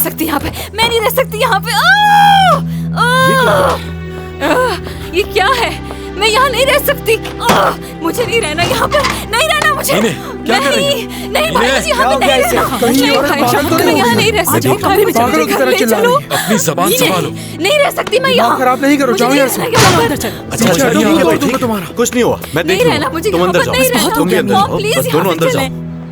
सकती यहाँ पे, मैं नहीं रह सकती यहाँ पे। ये क्या है? मैं यहाँ नहीं रह सकती। मुझे नहीं रहना यहाँ पर, नहीं रहना मुझे। क्या कर रही हो? नहीं भाई, मुझे यहाँ पे नहीं रहना। नहीं भाई, मैं यहाँ नहीं रह सकती। पागलों की तरह चिल्ला रही है। अपनी जबान संभालो। नहीं रह सकती मैं यहाँ। खराब नहीं करो, जाओ यहाँ से। अच्छा यहाँ पे बैठिए। तुम्हारा कुछ नहीं हुआ, मैं देख नहीं रहना लूंगा। मुझे तुम यहाँ अंदर पर, जाओ। नहीं रहना। तुम भी अंदर जाओ, प्लीज बस दोनों अंदर जाओ।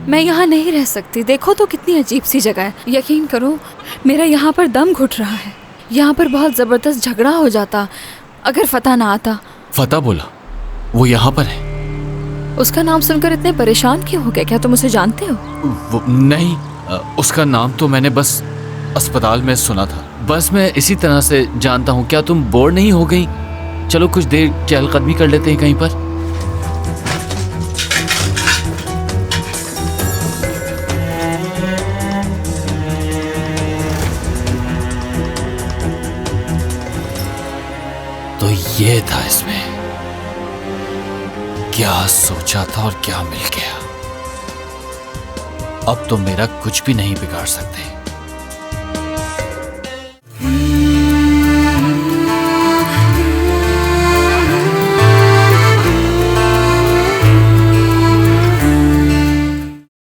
मैं यहाँ नहीं रह सकती। देखो तो कितनी अजीब सी जगह है। यकीन करो मेरा यहाँ पर दम घुट रहा है। यहाँ पर बहुत जबरदस्त झगड़ा हो जाता अगर फतेह ना आता। फतेह बोला? वो यहाँ पर है? उसका नाम सुनकर इतने परेशान क्यों हो गए? क्या तुम उसे जानते हो? नहीं, उसका नाम तो मैंने बस अस्पताल में सुना था। बस मैं इसी तरह से जानता हूँ। क्या तुम बोर नहीं हो गई? चलो कुछ देर चहलकदमी कर लेते हैं कहीं पर। तो ये था इसमें। क्या सोचा था और क्या मिल गया। अब तो मेरा कुछ भी नहीं बिगाड़ सकते।